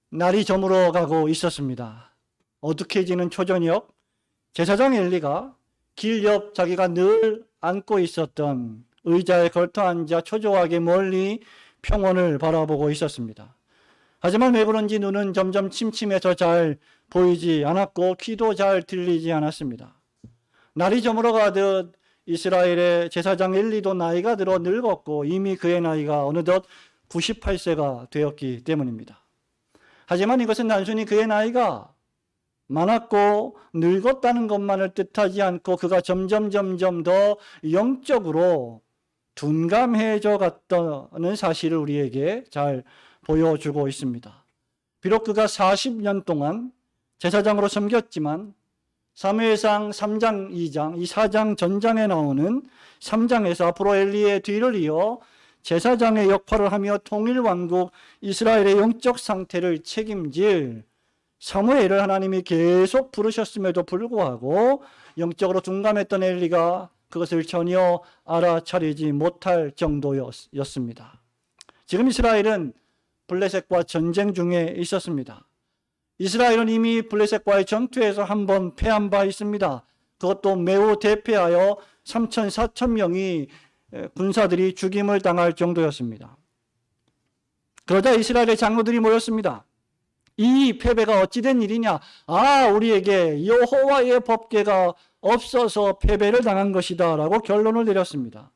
날이 저물어 가고 있었습니다. 어둑해지는 초저녁, 제사장 엘리가 길 옆 자기가 늘 앉고 있었던 의자에 걸터 앉아 초조하게 멀리 평원을 바라보고 있었습니다. 하지만 왜 그런지 눈은 점점 침침해서 잘 보이지 않았고 귀도 잘 들리지 않았습니다. 날이 저물어 가듯 이스라엘의 제사장 엘리도 나이가 들어 늙었고 이미 그의 나이가 어느덧 98세가 되었기 때문입니다. 하지만 이것은 단순히 그의 나이가 많았고 늙었다는 것만을 뜻하지 않고 그가 점점 더 영적으로 둔감해져 갔다는 사실을 우리에게 잘 보여주고 있습니다. 비록 그가 40년 동안 제사장으로 섬겼지만 사무엘상 3장 2장 이 4장 전장에 나오는 3장에서 앞으로 엘리의 뒤를 이어 제사장의 역할을 하며 통일 왕국 이스라엘의 영적 상태를 책임질 사무엘을 하나님이 계속 부르셨음에도 불구하고 영적으로 둔감했던 엘리가 그것을 전혀 알아차리지 못할 정도였습니다. 지금 이스라엘은 블레셋과 전쟁 중에 있었습니다. 이스라엘은 이미 블레셋과의 전투에서 한 번 패한 바 있습니다. 그것도 매우 대패하여 3천, 4천 명이 군사들이 죽임을 당할 정도였습니다. 그러자 이스라엘의 장로들이 모였습니다. 이 패배가 어찌된 일이냐? 우리에게 여호와의 법궤가 없어서 패배를 당한 것이다 라고 결론을 내렸습니다.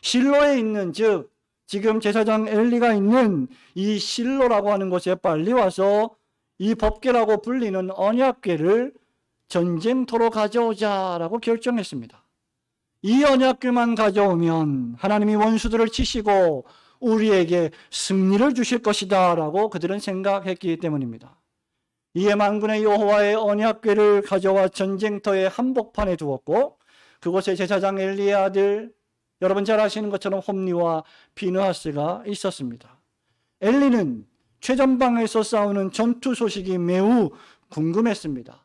실로에 있는, 즉 지금 제사장 엘리가 있는 이 실로라고 하는 곳에 빨리 와서 이 법궤라고 불리는 언약궤를 전쟁터로 가져오자라고 결정했습니다. 이 언약궤만 가져오면 하나님이 원수들을 치시고 우리에게 승리를 주실 것이다 라고 그들은 생각했기 때문입니다. 이에 만군의 여호와의 언약궤를 가져와 전쟁터의 한복판에 두었고 그곳에 제사장 엘리의 아들, 여러분 잘 아시는 것처럼 홈리와 비느하스가 있었습니다. 엘리는 최전방에서 싸우는 전투 소식이 매우 궁금했습니다.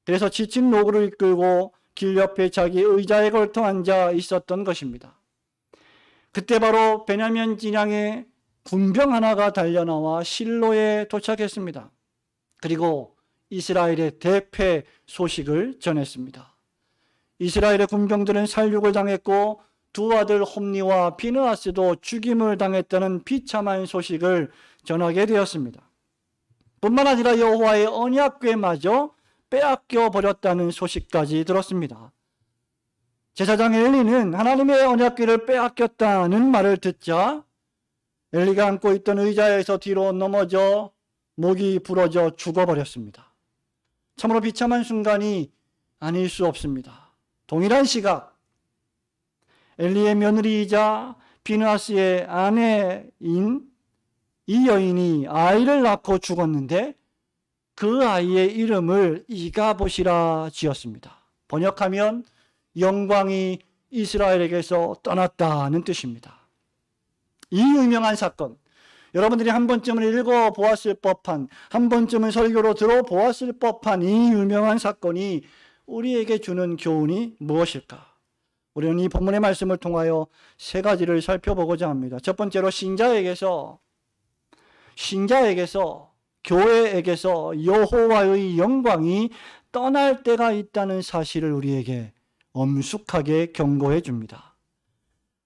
그래서 지친 노구를 이끌고 길 옆에 자기 의자에 걸터 앉아 있었던 것입니다. 그때 바로 베냐민 진영의 군병 하나가 달려나와 실로에 도착했습니다. 그리고 이스라엘의 대패 소식을 전했습니다. 이스라엘의 군병들은 살육을 당했고 두 아들 홈리와 비느하스도 죽임을 당했다는 비참한 소식을 전하게 되었습니다. 뿐만 아니라 여호와의 언약궤마저 빼앗겨 버렸다는 소식까지 들었습니다. 제사장 엘리는 하나님의 언약궤를 빼앗겼다는 말을 듣자 엘리가 앉고 있던 의자에서 뒤로 넘어져 목이 부러져 죽어버렸습니다. 참으로 비참한 순간이 아닐 수 없습니다. 동일한 시각 엘리의 며느리이자 비느하스의 아내인 이 여인이 아이를 낳고 죽었는데 그 아이의 이름을 이가봇이라 지었습니다. 번역하면 영광이 이스라엘에게서 떠났다는 뜻입니다. 이 유명한 사건, 여러분들이 한 번쯤은 읽어보았을 법한, 한 번쯤은 설교로 들어보았을 법한 이 유명한 사건이 우리에게 주는 교훈이 무엇일까? 우리는 이 본문의 말씀을 통하여 세 가지를 살펴보고자 합니다. 첫 번째로 신자에게서 교회에게서 여호와의 영광이 떠날 때가 있다는 사실을 우리에게 엄숙하게 경고해 줍니다.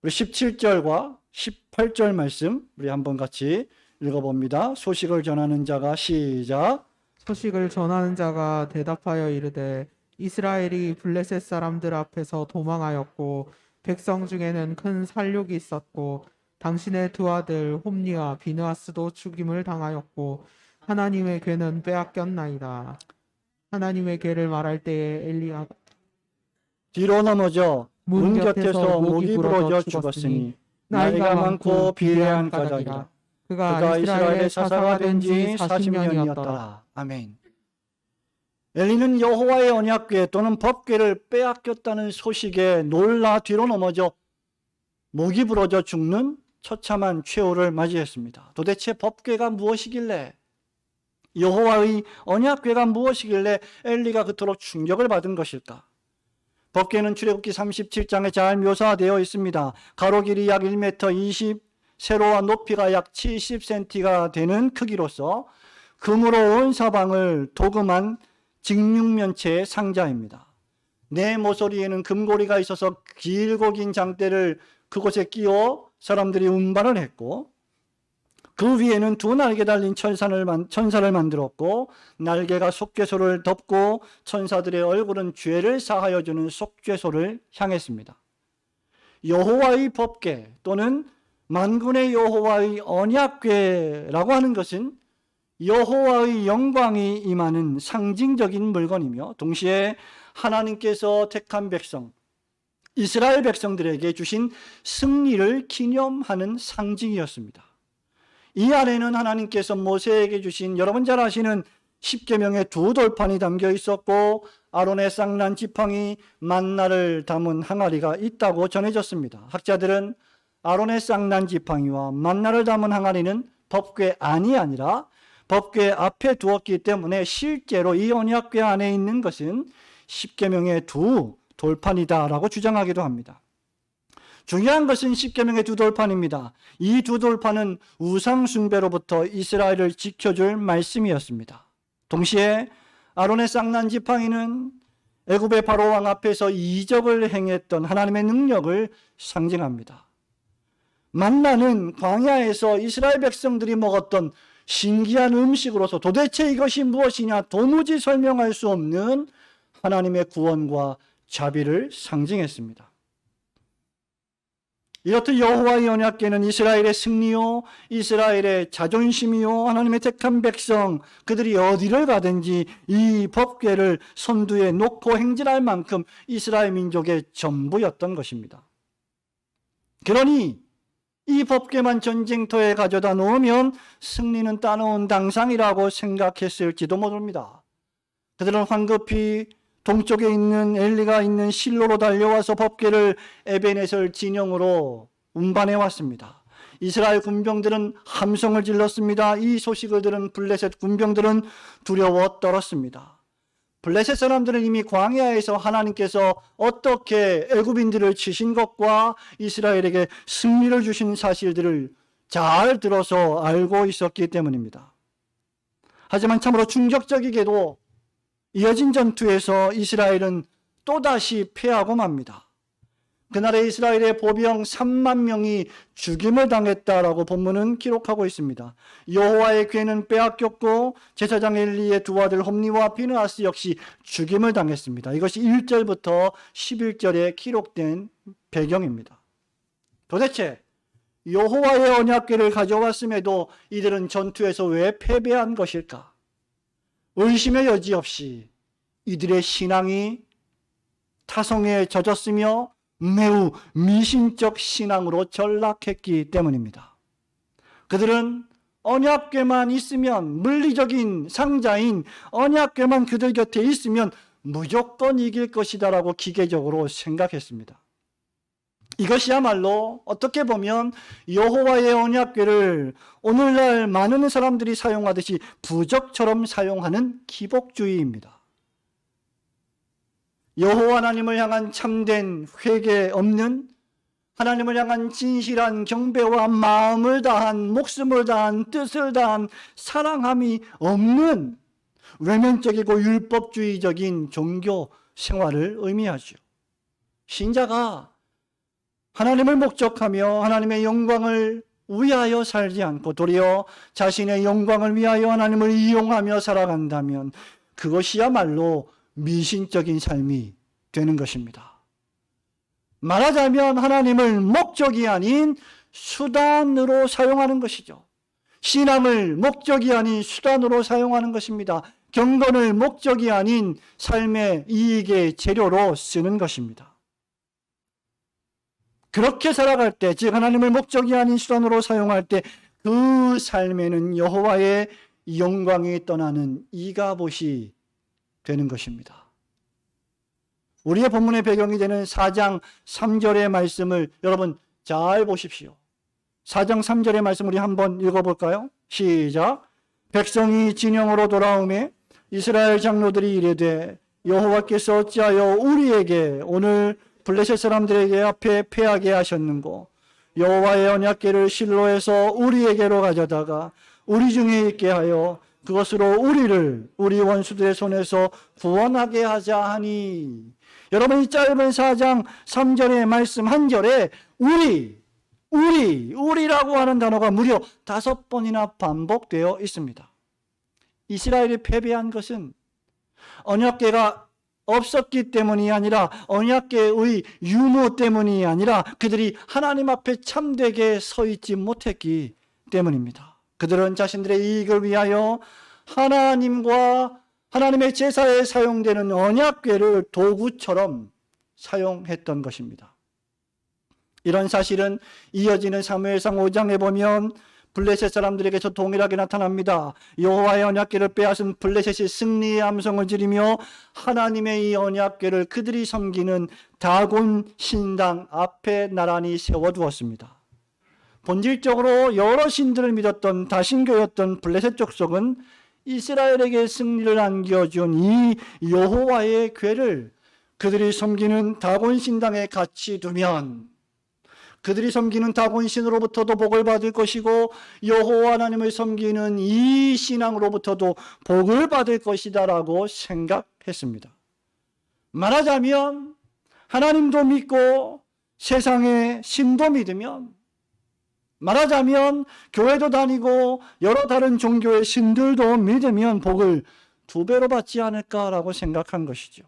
우리 17절과 18절 말씀 우리 한번 같이 읽어봅니다. 소식을 전하는 자가 시작. 소식을 전하는 자가 대답하여 이르되 이스라엘이 블레셋 사람들 앞에서 도망하였고 백성 중에는 큰 살육이 있었고 당신의 두 아들 홈리와 비느하스도 죽임을 당하였고 하나님의 궤는 빼앗겼나이다. 하나님의 궤를 말할 때에 엘리야가 뒤로 넘어져 문 곁에서 목이 부러져 죽었으니 나이가 많고 비례한 까닭이라. 그가 이스라엘의 사사가 된 지 40년이었더라. 아멘. 엘리는 여호와의 언약궤 또는 법궤를 빼앗겼다는 소식에 놀라 뒤로 넘어져 목이 부러져 죽는 처참한 최후를 맞이했습니다. 도대체 법궤가 무엇이길래, 여호와의 언약궤가 무엇이길래 엘리가 그토록 충격을 받은 것일까? 법궤는 출애굽기 37장에 잘 묘사되어 있습니다. 가로 길이 약 1m 20, 세로와 높이가 약 70cm가 되는 크기로서 금으로 온 사방을 도금한 직육면체의 상자입니다. 내 모서리에는 금고리가 있어서 길고 긴 장대를 그곳에 끼워 사람들이 운반을 했고, 그 위에는 두 날개 달린 천사를 만들었고, 날개가 속죄소를 덮고 천사들의 얼굴은 죄를 사하여 주는 속죄소를 향했습니다. 여호와의 법궤 또는 만군의 여호와의 언약궤라고 하는 것은 여호와의 영광이 임하는 상징적인 물건이며, 동시에 하나님께서 택한 백성 이스라엘 백성들에게 주신 승리를 기념하는 상징이었습니다. 이 안에는 하나님께서 모세에게 주신 여러분 잘 아시는 십계명의 두 돌판이 담겨 있었고, 아론의 쌍난 지팡이, 만나를 담은 항아리가 있다고 전해졌습니다. 학자들은 아론의 쌍난 지팡이와 만나를 담은 항아리는 법궤 안이 아니라 법궤 앞에 두었기 때문에 실제로 이 언약궤 안에 있는 것은 십계명의 두 돌판이다라고 주장하기도 합니다. 중요한 것은 십계명의 두 돌판입니다. 이 두 돌판은 우상 숭배로부터 이스라엘을 지켜줄 말씀이었습니다. 동시에 아론의 쌍난 지팡이는 애굽의 바로 왕 앞에서 이적을 행했던 하나님의 능력을 상징합니다. 만나는 광야에서 이스라엘 백성들이 먹었던 신기한 음식으로서 도대체 이것이 무엇이냐 도무지 설명할 수 없는 하나님의 구원과 자비를 상징했습니다. 이렇듯 여호와의 언약궤는 이스라엘의 승리요, 이스라엘의 자존심이요, 하나님의 택한 백성 그들이 어디를 가든지 이 법궤를 선두에 놓고 행진할 만큼 이스라엘 민족의 전부였던 것입니다. 그러니 이 법궤만 전쟁터에 가져다 놓으면 승리는 따놓은 당상이라고 생각했을지도 모릅니다. 그들은 황급히 동쪽에 있는 엘리가 있는 실로로 달려와서 법궤를 에베네셀 진영으로 운반해 왔습니다. 이스라엘 군병들은 함성을 질렀습니다. 이 소식을 들은 블레셋 군병들은 두려워 떨었습니다. 블레셋 사람들은 이미 광야에서 하나님께서 어떻게 애굽인들을 치신 것과 이스라엘에게 승리를 주신 사실들을 잘 들어서 알고 있었기 때문입니다. 하지만 참으로 충격적이게도 이어진 전투에서 이스라엘은 또다시 패하고 맙니다. 그날의 이스라엘의 보병 3만 명이 죽임을 당했다라고 본문은 기록하고 있습니다. 여호와의 궤는 빼앗겼고 제사장 엘리의 두 아들 홈니와 비느하스 역시 죽임을 당했습니다. 이것이 1절부터 11절에 기록된 배경입니다. 도대체 여호와의 언약궤를 가져왔음에도 이들은 전투에서 왜 패배한 것일까? 의심의 여지 없이 이들의 신앙이 타성에 젖었으며 매우 미신적 신앙으로 전락했기 때문입니다. 그들은 언약궤만 있으면, 물리적인 상자인 언약궤만 그들 곁에 있으면 무조건 이길 것이다라고 기계적으로 생각했습니다. 이것이야말로 어떻게 보면 여호와의 언약궤를 오늘날 많은 사람들이 사용하듯이 부적처럼 사용하는 기복주의입니다. 여호와 하나님을 향한 참된 회개 없는, 하나님을 향한 진실한 경배와 마음을 다한, 목숨을 다한, 뜻을 다한 사랑함이 없는 외면적이고 율법주의적인 종교 생활을 의미하죠. 신자가 하나님을 목적하며 하나님의 영광을 위하여 살지 않고 도리어 자신의 영광을 위하여 하나님을 이용하며 살아간다면 그것이야말로 미신적인 삶이 되는 것입니다. 말하자면 하나님을 목적이 아닌 수단으로 사용하는 것이죠. 신앙을 목적이 아닌 수단으로 사용하는 것입니다. 경건을 목적이 아닌 삶의 이익의 재료로 쓰는 것입니다. 그렇게 살아갈 때, 즉 하나님을 목적이 아닌 수단으로 사용할 때 그 삶에는 여호와의 영광이 떠나는 이가봇이 되는 것입니다. 우리의 본문의 배경이 되는 4장 3절의 말씀을 여러분 잘 보십시오. 4장 3절의 말씀 우리 한번 읽어볼까요? 시작. 백성이 진영으로 돌아오매 이스라엘 장로들이 이르되 여호와께서 어찌하여 우리에게 오늘 블레셋 사람들에게 앞에 패하게 하셨는고, 여호와의 언약궤를 실로에서 우리에게로 가져다가 우리 중에 있게 하여 그것으로 우리 원수들의 손에서 구원하게 하자 하니. 여러분, 이 짧은 4장 3절의 말씀 한 절에 우리라고 하는 단어가 무려 5번이나 반복되어 있습니다. 이스라엘이 패배한 것은 언약궤가 없었기 때문이 아니라, 언약궤의 유무 때문이 아니라 그들이 하나님 앞에 참되게 서 있지 못했기 때문입니다. 그들은 자신들의 이익을 위하여 하나님과 하나님의 제사에 사용되는 언약궤를 도구처럼 사용했던 것입니다. 이런 사실은 이어지는 사무엘상 5장에 보면 블레셋 사람들에게서 동일하게 나타납니다. 여호와의 언약궤를 빼앗은 블레셋이 승리의 함성을 지르며 하나님의 이 언약궤를 그들이 섬기는 다곤 신당 앞에 나란히 세워두었습니다. 본질적으로 여러 신들을 믿었던 다신교였던 블레셋 족속은 이스라엘에게 승리를 안겨준 이 여호와의 궤를 그들이 섬기는 다곤 신당에 같이 두면 그들이 섬기는 다곤 신으로부터도 복을 받을 것이고 여호와 하나님을 섬기는 이 신앙으로부터도 복을 받을 것이다라고 생각했습니다. 말하자면 하나님도 믿고 세상의 신도 믿으면, 말하자면 교회도 다니고 여러 다른 종교의 신들도 믿으면 복을 2배로 받지 않을까라고 생각한 것이죠.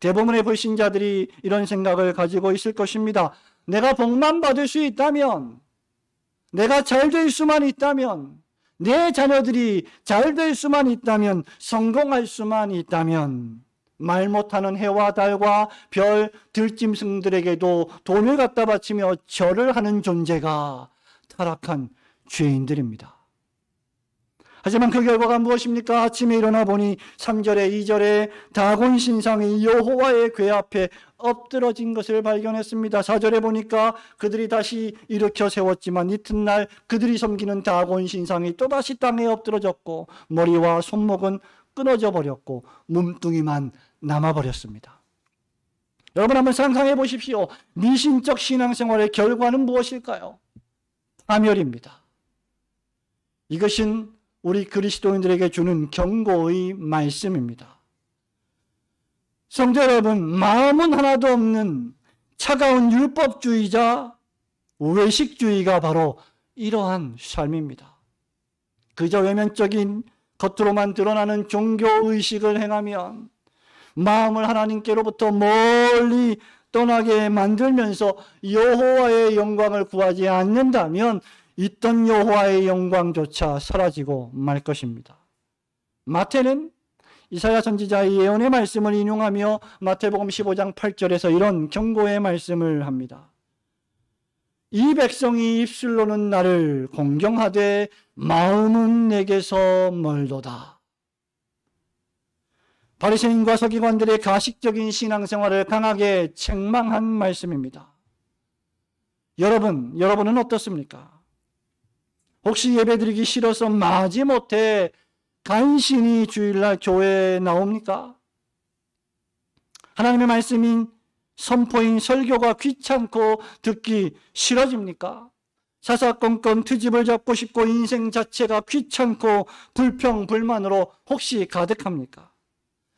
대부분의 불신자들이 이런 생각을 가지고 있을 것입니다. 내가 복만 받을 수 있다면, 내가 잘 될 수만 있다면, 내 자녀들이 잘 될 수만 있다면, 성공할 수만 있다면, 말 못하는 해와 달과 별, 들짐승들에게도 돈을 갖다 바치며 절을 하는 존재가 타락한 죄인들입니다. 하지만 그 결과가 무엇입니까? 아침에 일어나 보니 3절에 2절에 다곤 신상이 여호와의 궤 앞에 엎드러진 것을 발견했습니다. 4절에 보니까 그들이 다시 일으켜 세웠지만 이튿날 그들이 섬기는 다곤 신상이 또다시 땅에 엎드러졌고 머리와 손목은 끊어져 버렸고 몸뚱이만 남아버렸습니다. 여러분, 한번 상상해 보십시오. 미신적 신앙생활의 결과는 무엇일까요? 파멸입니다. 이것은 우리 그리스도인들에게 주는 경고의 말씀입니다. 성도 여러분, 마음은 하나도 없는 차가운 율법주의자, 외식주의가 바로 이러한 삶입니다. 그저 외면적인 겉으로만 드러나는 종교의식을 행하면 마음을 하나님께로부터 멀리 떠나게 만들면서 여호와의 영광을 구하지 않는다면 있던 여호와의 영광조차 사라지고 말 것입니다. 마태는 이사야 선지자의 예언의 말씀을 인용하며 마태복음 15장 8절에서 이런 경고의 말씀을 합니다. 이 백성이 입술로는 나를 공경하되 마음은 내게서 멀도다. 바리새인과 서기관들의 가식적인 신앙생활을 강하게 책망한 말씀입니다. 여러분은 어떻습니까? 혹시 예배드리기 싫어서 마지못해 간신히 주일날 교회에 나옵니까? 하나님의 말씀인 선포인 설교가 귀찮고 듣기 싫어집니까? 사사건건 트집을 잡고 싶고 인생 자체가 귀찮고 불평불만으로 혹시 가득합니까?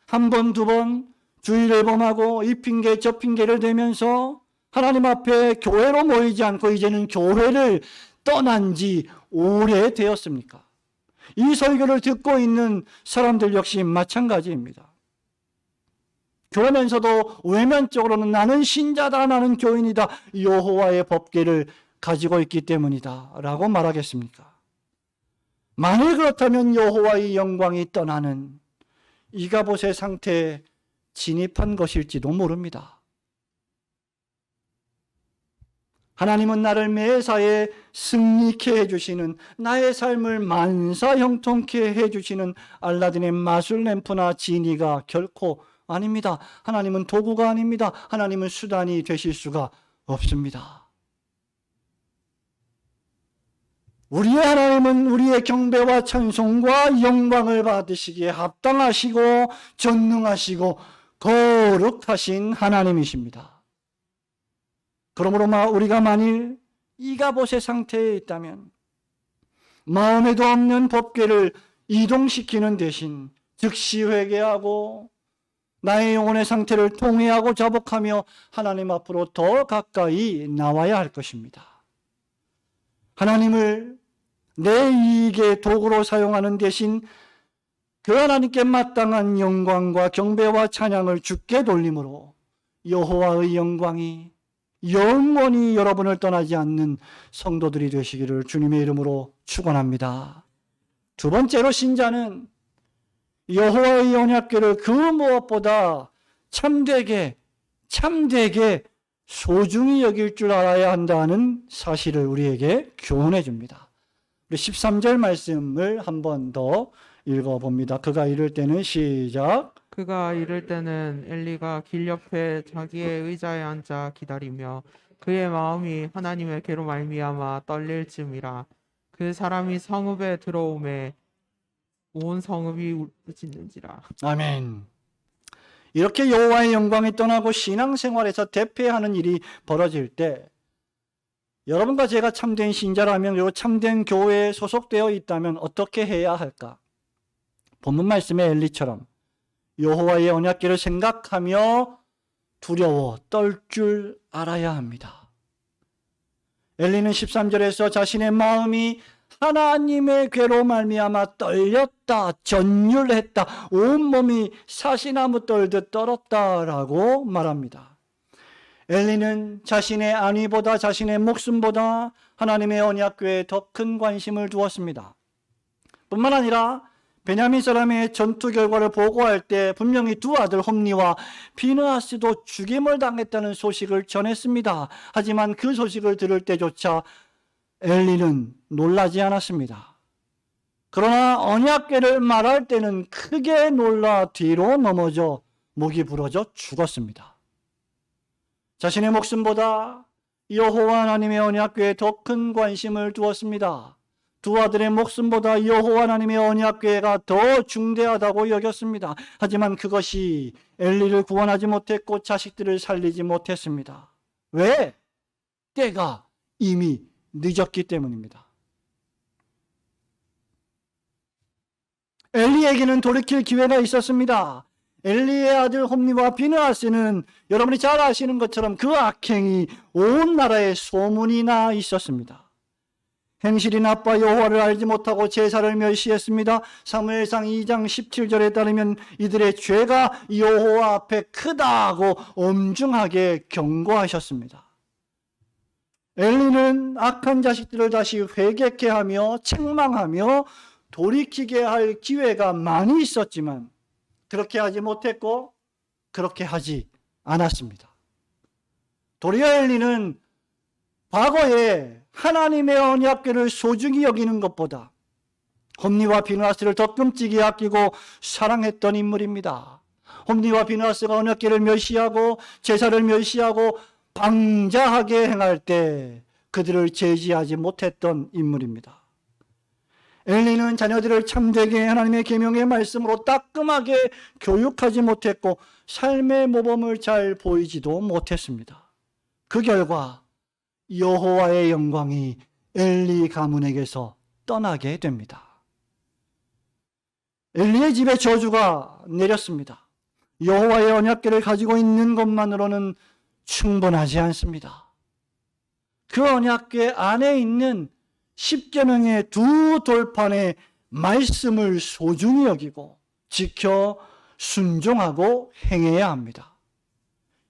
한 번, 두 번 주일을 범하고 이 핑계 저 핑계를 대면서 하나님 앞에 교회로 모이지 않고 이제는 교회를 떠난 지 오래되었습니까? 이 설교를 듣고 있는 사람들 역시 마찬가지입니다. 그러면서도 외면적으로는 나는 신자다, 나는 교인이다, 여호와의 법궤를 가지고 있기 때문이다 라고 말하겠습니까? 만일 그렇다면 여호와의 영광이 떠나는 이가봇의 상태에 진입한 것일지도 모릅니다. 하나님은 나를 매사에 승리케 해주시는, 나의 삶을 만사 형통케 해주시는 알라딘의 마술 램프나 지니가 결코 아닙니다. 하나님은 도구가 아닙니다. 하나님은 수단이 되실 수가 없습니다. 우리의 하나님은 우리의 경배와 찬송과 영광을 받으시기에 합당하시고 전능하시고 거룩하신 하나님이십니다. 그러므로 우리가 만일 이가봇의 상태에 있다면, 마음에도 없는 법궤를 이동시키는 대신 즉시 회개하고 나의 영혼의 상태를 통회하고 자복하며 하나님 앞으로 더 가까이 나와야 할 것입니다. 하나님을 내 이익의 도구로 사용하는 대신 그 하나님께 마땅한 영광과 경배와 찬양을 주께 돌림으로 여호와의 영광이 영원히 여러분을 떠나지 않는 성도들이 되시기를 주님의 이름으로 축원합니다. 두 번째로 신자는 여호와의 언약궤를 그 무엇보다 참되게 소중히 여길 줄 알아야 한다는 사실을 우리에게 교훈해 줍니다. 우리 13절 말씀을 한 번 더 읽어봅니다. 그가 이를 때는 시작. 그가 이를 때는 엘리가 길 옆에 자기의 의자에 앉아 기다리며 그의 마음이 하나님의 괴로 말미암아 떨릴 즈음이라. 그 사람이 성읍에 들어오매 온 성읍이 울부짖는지라. 아멘. 이렇게 여호와의 영광이 떠나고 신앙생활에서 대패하는 일이 벌어질 때 여러분과 제가 참된 신자라면, 그리고 참된 교회에 소속되어 있다면 어떻게 해야 할까? 본문 말씀의 엘리처럼 여호와의 언약궤를 생각하며 두려워 떨 줄 알아야 합니다. 엘리는 13절에서 자신의 마음이 하나님의 괴로 말미암아 떨렸다, 전율했다, 온몸이 사시나무 떨듯 떨었다라고 말합니다. 엘리는 자신의 안위보다, 자신의 목숨보다 하나님의 언약궤에 더 큰 관심을 두었습니다. 뿐만 아니라 베냐민 사람의 전투 결과를 보고할 때 분명히 두 아들 홈니와 비느하스도 죽임을 당했다는 소식을 전했습니다. 하지만 그 소식을 들을 때조차 엘리는 놀라지 않았습니다. 그러나 언약궤를 말할 때는 크게 놀라 뒤로 넘어져 목이 부러져 죽었습니다. 자신의 목숨보다 여호와 하나님의 언약궤에 더 큰 관심을 두었습니다. 두 아들의 목숨보다 여호와 하나님의 언약궤가 더 중대하다고 여겼습니다. 하지만 그것이 엘리를 구원하지 못했고 자식들을 살리지 못했습니다. 왜? 때가 이미 늦었기 때문입니다. 엘리에게는 돌이킬 기회가 있었습니다. 엘리의 아들 홈니와 비느하스는 여러분이 잘 아시는 것처럼 그 악행이 온 나라에 소문이 나 있었습니다. 행실이 나빠 여호와를 알지 못하고 제사를 멸시했습니다. 사무엘상 2장 17절에 따르면 이들의 죄가 여호와 앞에 크다고 엄중하게 경고하셨습니다. 엘리는 악한 자식들을 다시 회개케 하며 책망하며 돌이키게 할 기회가 많이 있었지만 그렇게 하지 못했고 그렇게 하지 않았습니다. 도리어 엘리는 과거에 하나님의 언약궤를 소중히 여기는 것보다 홈니와 비느하스를 더 끔찍이 아끼고 사랑했던 인물입니다. 홈니와 비느하스가 언약궤를 멸시하고 제사를 멸시하고 방자하게 행할 때 그들을 제지하지 못했던 인물입니다. 엘리는 자녀들을 참되게 하나님의 계명의 말씀으로 따끔하게 교육하지 못했고 삶의 모범을 잘 보이지도 못했습니다. 그 결과 여호와의 영광이 엘리 가문에게서 떠나게 됩니다. 엘리의 집에 저주가 내렸습니다. 여호와의 언약궤를 가지고 있는 것만으로는 충분하지 않습니다. 그 언약궤 안에 있는 십계명의 두 돌판의 말씀을 소중히 여기고 지켜 순종하고 행해야 합니다.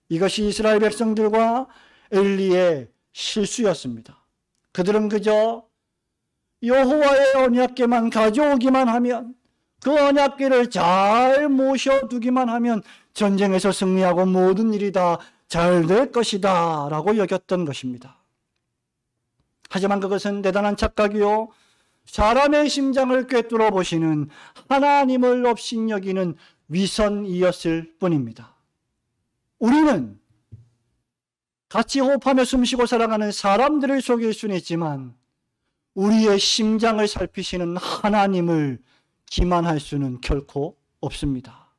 이것이 이스라엘 백성들과 엘리의 실수였습니다. 그들은 그저 여호와의 언약궤만 가져오기만 하면, 그 언약궤를 잘 모셔두기만 하면 전쟁에서 승리하고 모든 일이 다 잘 될 것이다 라고 여겼던 것입니다. 하지만 그것은 대단한 착각이요, 사람의 심장을 꿰뚫어 보시는 하나님을 업신여기는 위선이었을 뿐입니다. 우리는 같이 호흡하며 숨쉬고 살아가는 사람들을 속일 수는 있지만 우리의 심장을 살피시는 하나님을 기만할 수는 결코 없습니다.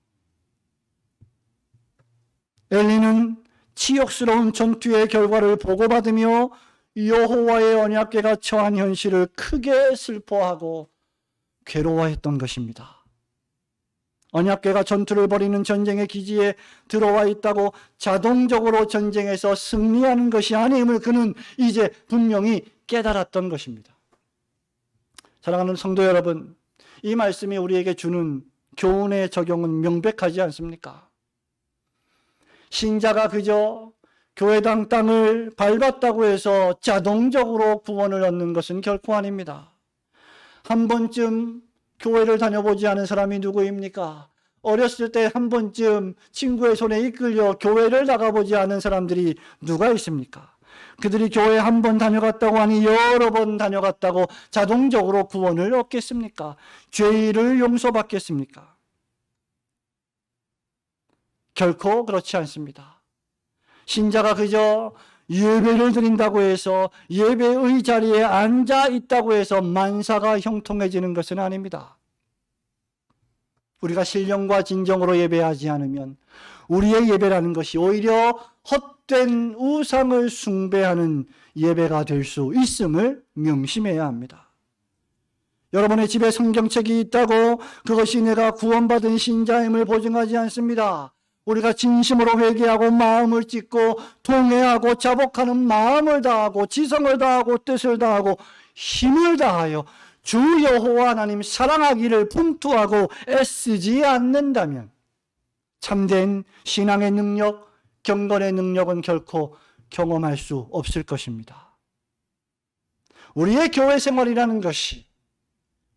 엘리는 치욕스러운 전투의 결과를 보고받으며 여호와의 언약궤가 처한 현실을 크게 슬퍼하고 괴로워했던 것입니다. 언약궤가 전투를 벌이는 전쟁의 기지에 들어와 있다고 자동적으로 전쟁에서 승리하는 것이 아님을 그는 이제 분명히 깨달았던 것입니다. 사랑하는 성도 여러분, 이 말씀이 우리에게 주는 교훈의 적용은 명백하지 않습니까? 신자가 그저 교회당 땅을 밟았다고 해서 자동적으로 구원을 얻는 것은 결코 아닙니다. 한 번쯤 교회를 다녀보지 않은 사람이 누구입니까? 어렸을 때 한 번쯤 친구의 손에 이끌려 교회를 나가보지 않은 사람들이 누가 있습니까? 그들이 교회 한 번 다녀갔다고 하니 여러 번 다녀갔다고 자동적으로 구원을 얻겠습니까? 죄를 용서받겠습니까? 결코 그렇지 않습니다. 신자가 그저 예배를 드린다고 해서 예배의 자리에 앉아 있다고 해서 만사가 형통해지는 것은 아닙니다. 우리가 신령과 진정으로 예배하지 않으면 우리의 예배라는 것이 오히려 헛된 우상을 숭배하는 예배가 될 수 있음을 명심해야 합니다. 여러분의 집에 성경책이 있다고 그것이 내가 구원받은 신자임을 보증하지 않습니다. 우리가 진심으로 회개하고 마음을 찢고 통회하고 자복하는 마음을 다하고 지성을 다하고 뜻을 다하고 힘을 다하여 주 여호와 하나님 사랑하기를 분투하고 애쓰지 않는다면 참된 신앙의 능력, 경건의 능력은 결코 경험할 수 없을 것입니다. 우리의 교회 생활이라는 것이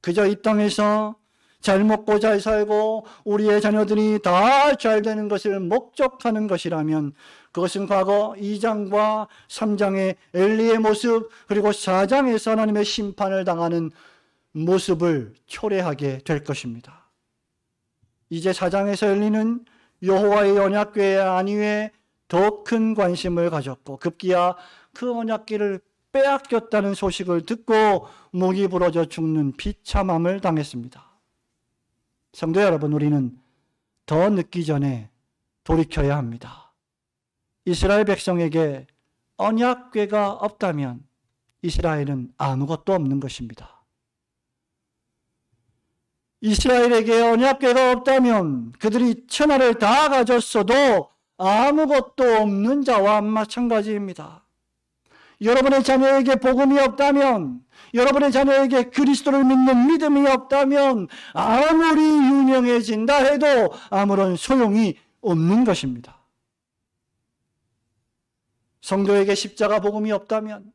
그저 이 땅에서 잘 먹고 잘 살고 우리의 자녀들이 다 잘 되는 것을 목적하는 것이라면 그것은 과거 2장과 3장의 엘리의 모습 그리고 4장에서 하나님의 심판을 당하는 모습을 초래하게 될 것입니다. 이제 4장에서 엘리는 여호와의 언약궤의 안위에 더 큰 관심을 가졌고 급기야 그 언약궤를 빼앗겼다는 소식을 듣고 목이 부러져 죽는 비참함을 당했습니다. 성도 여러분, 우리는 더 늦기 전에 돌이켜야 합니다. 이스라엘 백성에게 언약궤가 없다면 이스라엘은 아무것도 없는 것입니다. 이스라엘에게 언약궤가 없다면 그들이 천하를 다 가졌어도 아무것도 없는 자와 마찬가지입니다. 여러분의 자녀에게 복음이 없다면, 여러분의 자녀에게 그리스도를 믿는 믿음이 없다면 아무리 유명해진다 해도 아무런 소용이 없는 것입니다. 성도에게 십자가 복음이 없다면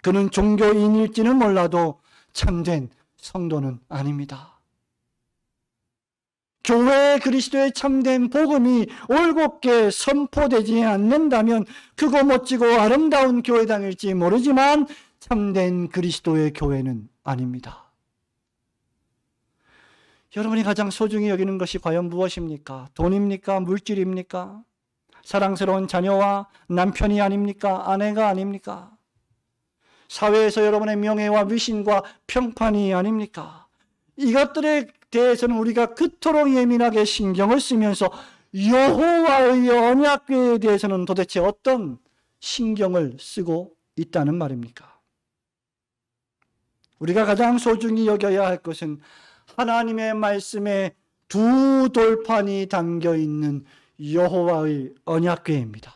그는 종교인일지는 몰라도 참된 성도는 아닙니다. 교회에 그리스도의 참된 복음이 올곧게 선포되지 않는다면 크고 멋지고 아름다운 교회당일지 모르지만 참된 그리스도의 교회는 아닙니다. 여러분이 가장 소중히 여기는 것이 과연 무엇입니까? 돈입니까? 물질입니까? 사랑스러운 자녀와 남편이 아닙니까? 아내가 아닙니까? 사회에서 여러분의 명예와 위신과 평판이 아닙니까? 이것들에 대해서는 우리가 그토록 예민하게 신경을 쓰면서 여호와의 언약궤에 대해서는 도대체 어떤 신경을 쓰고 있다는 말입니까? 우리가 가장 소중히 여겨야 할 것은 하나님의 말씀에 두 돌판이 담겨 있는 여호와의 언약궤입니다.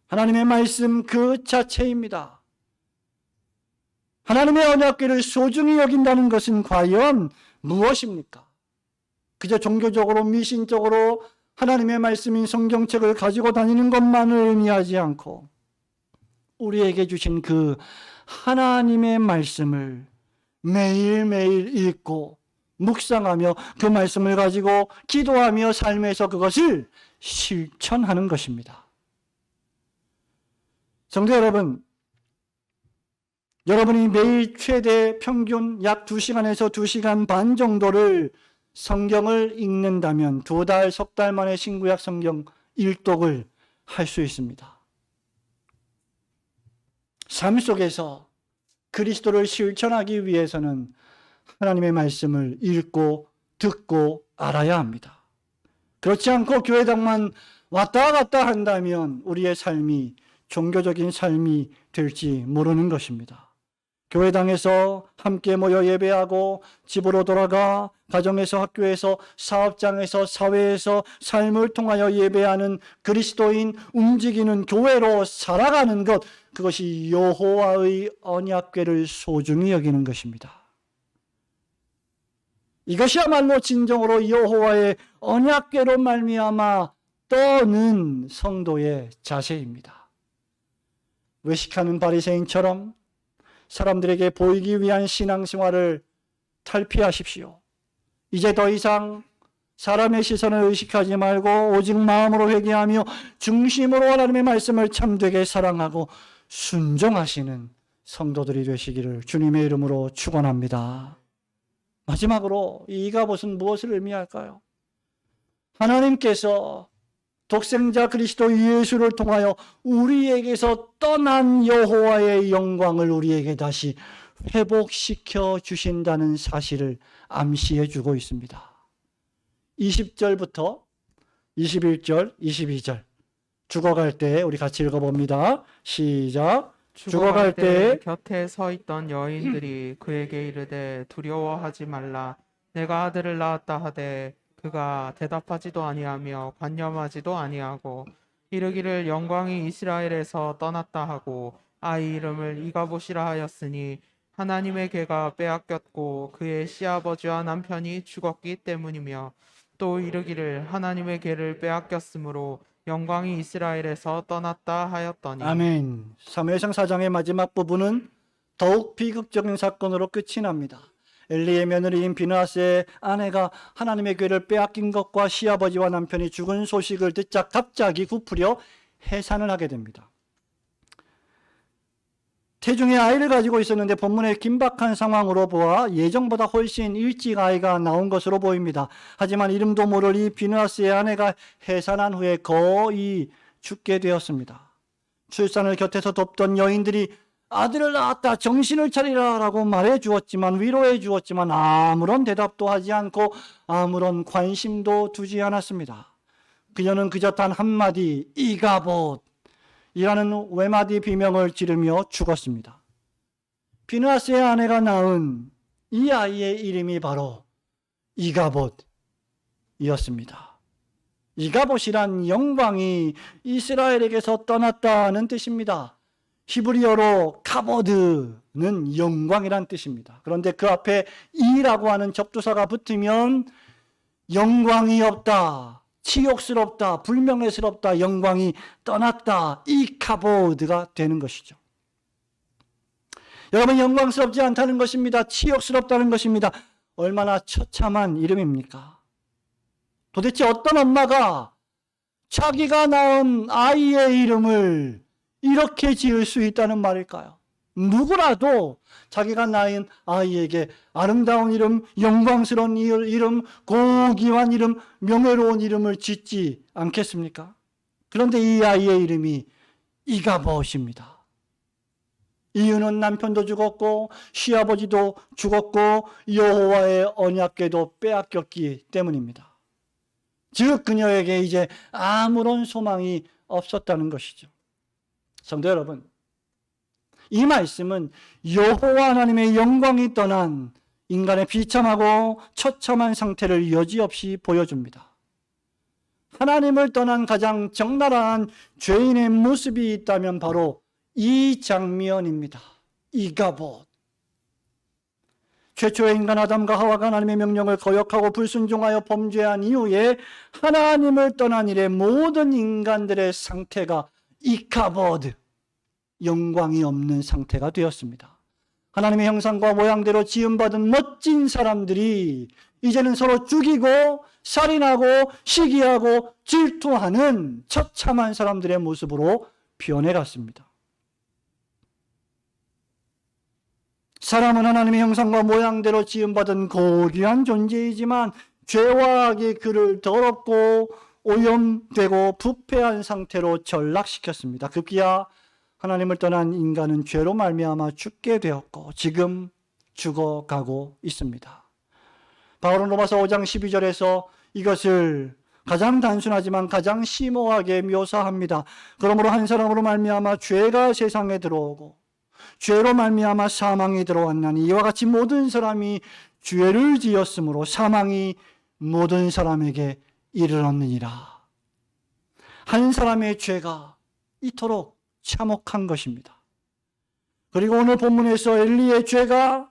하나님의 말씀 그 자체입니다. 하나님의 언약궤를 소중히 여긴다는 것은 과연 무엇입니까? 그저 종교적으로 미신적으로 하나님의 말씀인 성경책을 가지고 다니는 것만을 의미하지 않고 우리에게 주신 그 하나님의 말씀을 매일매일 읽고 묵상하며 그 말씀을 가지고 기도하며 삶에서 그것을 실천하는 것입니다. 성도 여러분, 여러분이 매일 최대 평균 약 2시간에서 2시간 반 정도를 성경을 읽는다면 2달, 석 달 만에 신구약 성경 일독을 할 수 있습니다. 삶 속에서 그리스도를 실천하기 위해서는 하나님의 말씀을 읽고 듣고 알아야 합니다. 그렇지 않고 교회당만 왔다 갔다 한다면 우리의 삶이 종교적인 삶이 될지 모르는 것입니다. 교회당에서 함께 모여 예배하고 집으로 돌아가 가정에서 학교에서 사업장에서 사회에서 삶을 통하여 예배하는 그리스도인 움직이는 교회로 살아가는 것, 그것이 여호와의 언약궤를 소중히 여기는 것입니다. 이것이야말로 진정으로 여호와의 언약궤로 말미암아 떠는 성도의 자세입니다. 외식하는 바리새인처럼 사람들에게 보이기 위한 신앙생활을 탈피하십시오. 이제 더 이상 사람의 시선을 의식하지 말고 오직 마음으로 회개하며 중심으로 하나님의 말씀을 참되게 사랑하고 순종하시는 성도들이 되시기를 주님의 이름으로 축원합니다. 마지막으로 이 이가봇은 무엇을 의미할까요? 하나님께서 독생자 그리스도 예수를 통하여 우리에게서 떠난 여호와의 영광을 우리에게 다시 회복시켜 주신다는 사실을 암시해 주고 있습니다. 20절부터 21절, 22절 죽어갈 때 우리 같이 읽어봅니다. 시작. 죽어갈 때 곁에 서 있던 여인들이 그에게 이르되 두려워하지 말라. 내가 아들을 낳았다 하되 그가 대답하지도 아니하며 관념하지도 아니하고 이르기를 영광이 이스라엘에서 떠났다 하고 아이 이름을 이가봇이라 하였으니 하나님의 궤가 빼앗겼고 그의 시아버지와 남편이 죽었기 때문이며 또 이르기를 하나님의 궤를 빼앗겼으므로 영광이 이스라엘에서 떠났다 하였더니. 아멘. 사무엘상 4장의 마지막 부분은 더욱 비극적인 사건으로 끝이 납니다. 엘리의 며느리인 비느하스의 아내가 하나님의 궤를 빼앗긴 것과 시아버지와 남편이 죽은 소식을 듣자 갑자기 부풀려 해산을 하게 됩니다. 태중에 아이를 가지고 있었는데 본문의 긴박한 상황으로 보아 예정보다 훨씬 일찍 아이가 나온 것으로 보입니다. 하지만 이름도 모를 이 비느하스의 아내가 해산한 후에 거의 죽게 되었습니다. 출산을 곁에서 돕던 여인들이 아들을 낳았다, 정신을 차리라 라고 말해 주었지만, 위로해 주었지만 아무런 대답도 하지 않고 아무런 관심도 두지 않았습니다. 그녀는 그저 단 한마디 이가봇 이라는 외마디 비명을 지르며 죽었습니다. 비느하스의 아내가 낳은 이 아이의 이름이 바로 이가봇이었습니다. 이가봇이란 영광이 이스라엘에게서 떠났다는 뜻입니다. 히브리어로 카보드는 영광이란 뜻입니다. 그런데 그 앞에 이라고 하는 접두사가 붙으면 영광이 없다, 치욕스럽다, 불명예스럽다, 영광이 떠났다, 이 카보드가 되는 것이죠. 여러분, 영광스럽지 않다는 것입니다. 치욕스럽다는 것입니다. 얼마나 처참한 이름입니까? 도대체 어떤 엄마가 자기가 낳은 아이의 이름을 이렇게 지을 수 있다는 말일까요? 누구라도 자기가 낳은 아이에게 아름다운 이름, 영광스러운 이름, 고귀한 이름, 명예로운 이름을 짓지 않겠습니까? 그런데 이 아이의 이름이 이가봇입니다. 이유는 남편도 죽었고 시아버지도 죽었고 여호와의 언약궤도 빼앗겼기 때문입니다. 즉 그녀에게 이제 아무런 소망이 없었다는 것이죠. 성도 여러분, 이 말씀은 여호와 하나님의 영광이 떠난 인간의 비참하고 처참한 상태를 여지없이 보여줍니다. 하나님을 떠난 가장 적나라한 죄인의 모습이 있다면 바로 이 장면입니다. 이가봇. 최초의 인간 아담과 하와가 하나님의 명령을 거역하고 불순종하여 범죄한 이후에 하나님을 떠난 이래 모든 인간들의 상태가 이가봇, 영광이 없는 상태가 되었습니다. 하나님의 형상과 모양대로 지음받은 멋진 사람들이 이제는 서로 죽이고 살인하고 시기하고 질투하는 처참한 사람들의 모습으로 변해갔습니다. 사람은 하나님의 형상과 모양대로 지음받은 고귀한 존재이지만 죄와 악이 그를 더럽고 오염되고 부패한 상태로 전락시켰습니다. 급기야 하나님을 떠난 인간은 죄로 말미암아 죽게 되었고 지금 죽어가고 있습니다. 바울은 로마서 5장 12절에서 이것을 가장 단순하지만 가장 심오하게 묘사합니다. 그러므로 한 사람으로 말미암아 죄가 세상에 들어오고 죄로 말미암아 사망이 들어왔나니 이와 같이 모든 사람이 죄를 지었으므로 사망이 모든 사람에게 이르렀느니라. 한 사람의 죄가 이토록 참혹한 것입니다. 그리고 오늘 본문에서 엘리의 죄가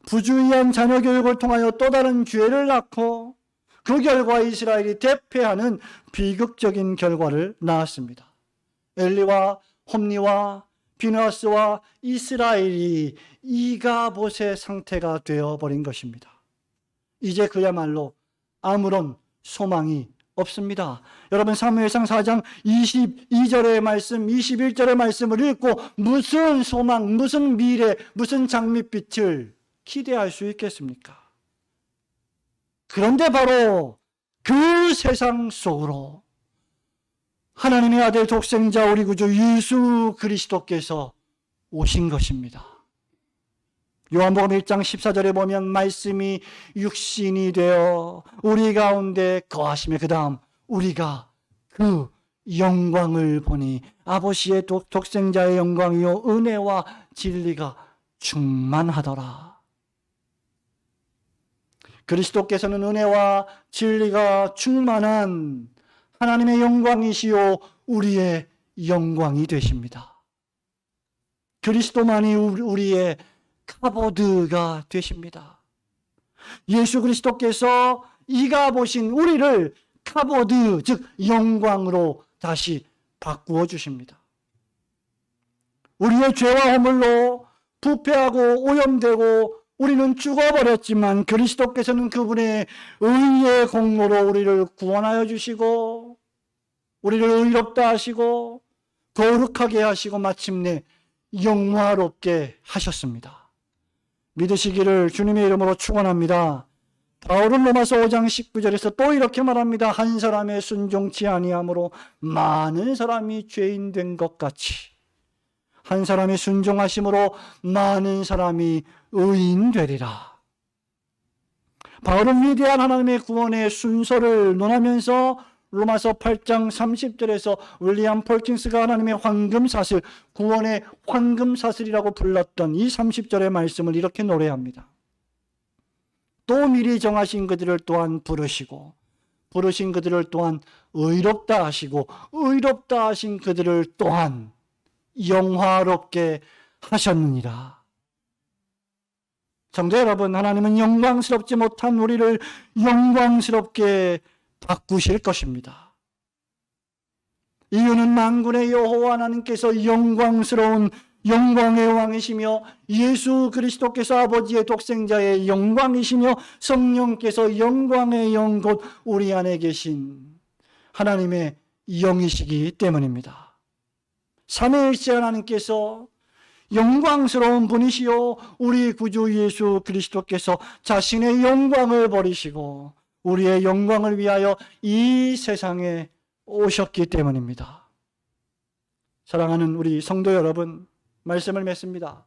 부주의한 자녀 교육을 통하여 또 다른 죄를 낳고 그 결과 이스라엘이 대패하는 비극적인 결과를 낳았습니다. 엘리와 홈리와 비느하스와 이스라엘이 이가봇의 상태가 되어버린 것입니다. 이제 그야말로 아무런 소망이 없습니다. 여러분 사무엘상 4장 22절의 말씀, 21절의 말씀을 읽고 무슨 소망, 무슨 미래, 무슨 장밋빛을 기대할 수 있겠습니까? 그런데 바로 그 세상 속으로 하나님의 아들 독생자 우리 구주 예수 그리스도께서 오신 것입니다. 요한복음 1장 14절에 보면 말씀이 육신이 되어 우리 가운데 거하시며 그 다음 우리가 그 영광을 보니 아버지의 독생자의 영광이요 은혜와 진리가 충만하더라. 그리스도께서는 은혜와 진리가 충만한 하나님의 영광이시요 우리의 영광이 되십니다. 그리스도만이 우리의 카보드가 되십니다. 예수 그리스도께서 이가 보신 우리를 카보드, 즉 영광으로 다시 바꾸어 주십니다. 우리의 죄와 허물로 부패하고 오염되고 우리는 죽어버렸지만 그리스도께서는 그분의 의의 공로로 우리를 구원하여 주시고 우리를 의롭다 하시고 거룩하게 하시고 마침내 영화롭게 하셨습니다. 믿으시기를 주님의 이름으로 축원합니다. 바울은 로마서 5장 19절에서 또 이렇게 말합니다. 한 사람의 순종치 아니함으로 많은 사람이 죄인 된 것 같이 한 사람의 순종하심으로 많은 사람이 의인 되리라. 바울은 위대한 하나님의 구원의 순서를 논하면서 로마서 8장 30절에서 윌리엄 폴킨스가 하나님의 황금사슬, 구원의 황금사슬이라고 불렀던 이 30절의 말씀을 이렇게 노래합니다. 또 미리 정하신 그들을 또한 부르시고 부르신 그들을 또한 의롭다 하시고 의롭다 하신 그들을 또한 영화롭게 하셨느니라. 성도 여러분, 하나님은 영광스럽지 못한 우리를 영광스럽게 바꾸실 것입니다. 이유는 만군의 여호와 하나님께서 영광스러운 영광의 왕이시며 예수 그리스도께서 아버지의 독생자의 영광이시며 성령께서 영광의 영 곧 우리 안에 계신 하나님의 영이시기 때문입니다. 삼위일체 하나님께서 영광스러운 분이시요 우리 구주 예수 그리스도께서 자신의 영광을 버리시고 우리의 영광을 위하여 이 세상에 오셨기 때문입니다. 사랑하는 우리 성도 여러분, 말씀을 맺습니다.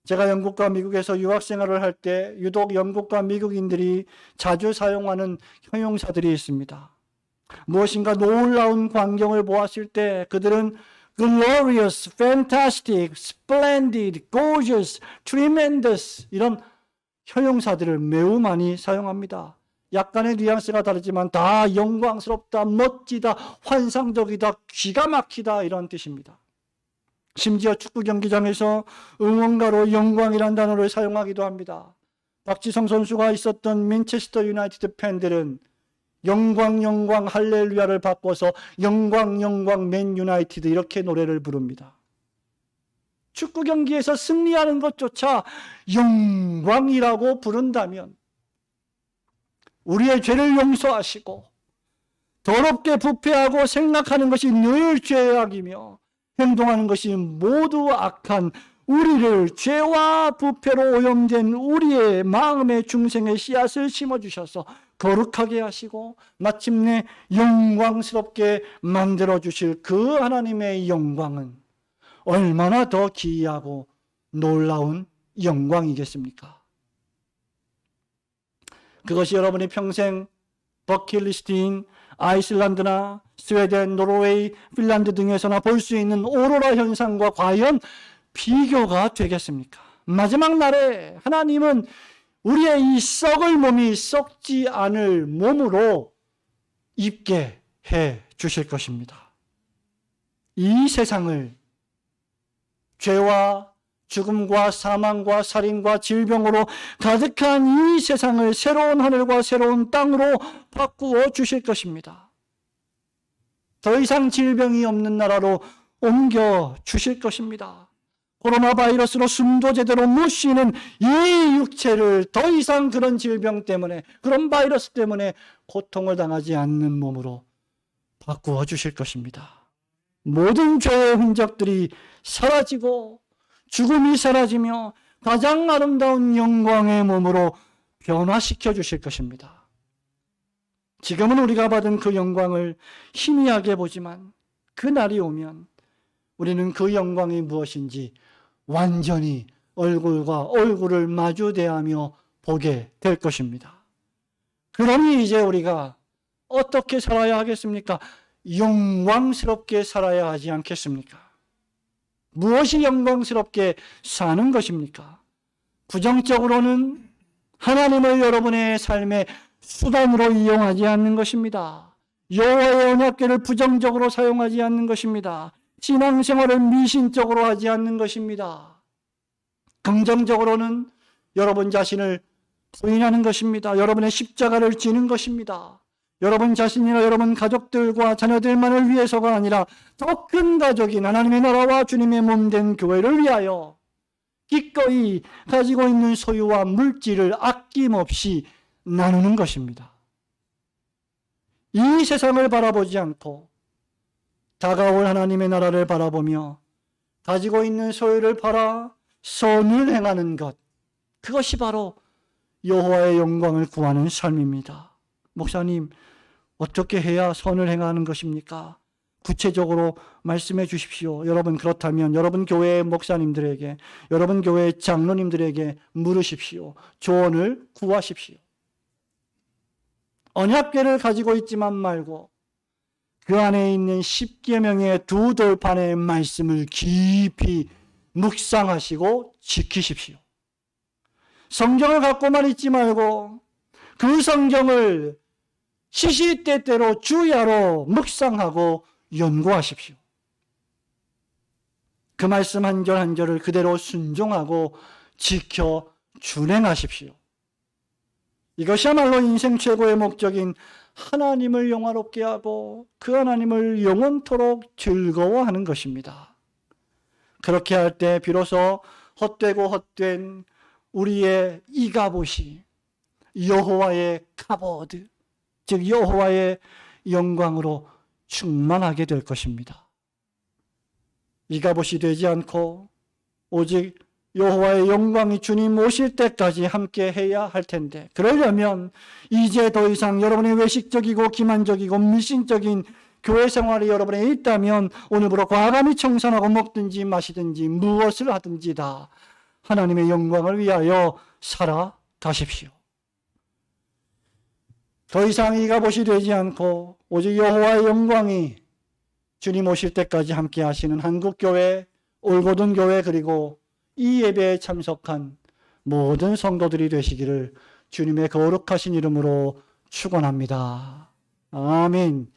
제가 영국과 미국에서 유학생활을 할 때 유독 영국과 미국인들이 자주 사용하는 형용사들이 있습니다. 무엇인가 놀라운 광경을 보았을 때 그들은 glorious, fantastic, splendid, gorgeous, tremendous 이런 형용사들을 매우 많이 사용합니다. 약간의 뉘앙스가 다르지만 다 영광스럽다, 멋지다, 환상적이다, 기가 막히다 이런 뜻입니다. 심지어 축구 경기장에서 응원가로 영광이란 단어를 사용하기도 합니다. 박지성 선수가 있었던 맨체스터 유나이티드 팬들은 영광 영광 할렐루야를 바꿔서 영광 영광 맨 유나이티드 이렇게 노래를 부릅니다. 축구 경기에서 승리하는 것조차 영광이라고 부른다면 우리의 죄를 용서하시고 더럽게 부패하고 생각하는 것이 늘 죄악이며 행동하는 것이 모두 악한 우리를 죄와 부패로 오염된 우리의 마음의 중생의 씨앗을 심어주셔서 거룩하게 하시고 마침내 영광스럽게 만들어주실 그 하나님의 영광은 얼마나 더 기이하고 놀라운 영광이겠습니까? 그것이 여러분이 평생 버킷리스트인 아이슬란드나 스웨덴, 노르웨이, 핀란드 등에서나 볼 수 있는 오로라 현상과 과연 비교가 되겠습니까? 마지막 날에 하나님은 우리의 이 썩을 몸이 썩지 않을 몸으로 입게 해 주실 것입니다. 이 세상을 죄와 죽음과 사망과 살인과 질병으로 가득한 이 세상을 새로운 하늘과 새로운 땅으로 바꾸어 주실 것입니다. 더 이상 질병이 없는 나라로 옮겨 주실 것입니다. 코로나 바이러스로 숨도 제대로 못 쉬는 이 육체를 더 이상 그런 질병 때문에, 그런 바이러스 때문에 고통을 당하지 않는 몸으로 바꾸어 주실 것입니다. 모든 죄의 흔적들이 사라지고 죽음이 사라지며 가장 아름다운 영광의 몸으로 변화시켜 주실 것입니다. 지금은 우리가 받은 그 영광을 희미하게 보지만 그 날이 오면 우리는 그 영광이 무엇인지 완전히 얼굴과 얼굴을 마주 대하며 보게 될 것입니다. 그러니 이제 우리가 어떻게 살아야 하겠습니까? 영광스럽게 살아야 하지 않겠습니까? 무엇이 영광스럽게 사는 것입니까? 부정적으로는 하나님을 여러분의 삶의 수단으로 이용하지 않는 것입니다. 여호와의 언약궤를 부정적으로 사용하지 않는 것입니다. 신앙생활을 미신적으로 하지 않는 것입니다. 긍정적으로는 여러분 자신을 부인하는 것입니다. 여러분의 십자가를 지는 것입니다. 여러분 자신이나 여러분 가족들과 자녀들만을 위해서가 아니라 더 큰 가족인 하나님의 나라와 주님의 몸된 교회를 위하여 기꺼이 가지고 있는 소유와 물질을 아낌없이 나누는 것입니다. 이 세상을 바라보지 않고 다가올 하나님의 나라를 바라보며 가지고 있는 소유를 팔아 선을 행하는 것, 그것이 바로 여호와의 영광을 구하는 삶입니다. 목사님, 어떻게 해야 선을 행하는 것입니까? 구체적으로 말씀해 주십시오. 여러분, 그렇다면 여러분 교회의 목사님들에게, 여러분 교회의 장로님들에게 물으십시오. 조언을 구하십시오. 언약궤를 가지고 있지만 말고 그 안에 있는 십계명의 두 돌판의 말씀을 깊이 묵상하시고 지키십시오. 성경을 갖고만 있지 말고 그 성경을 시시때때로 주야로 묵상하고 연구하십시오. 그 말씀 한 절 한 절을 그대로 순종하고 지켜 준행하십시오. 이것이야말로 인생 최고의 목적인 하나님을 영화롭게 하고 그 하나님을 영원토록 즐거워하는 것입니다. 그렇게 할 때 비로소 헛되고 헛된 우리의 이갑옷이 여호와의 카보드, 즉 여호와의 영광으로 충만하게 될 것입니다. 이갑옷이 되지 않고 오직 여호와의 영광이 주님 오실 때까지 함께 해야 할 텐데, 그러려면 이제 더 이상 여러분의 외식적이고 기만적이고 미신적인 교회 생활이 여러분에 있다면 오늘부로 과감히 청산하고 먹든지 마시든지 무엇을 하든지 다 하나님의 영광을 위하여 살아가십시오. 더 이상 이갑옷이 되지 않고 오직 여호와의 영광이 주님 오실 때까지 함께 하시는 한국교회, 올고든 교회, 그리고 이 예배에 참석한 모든 성도들이 되시기를 주님의 거룩하신 이름으로 축원합니다. 아멘.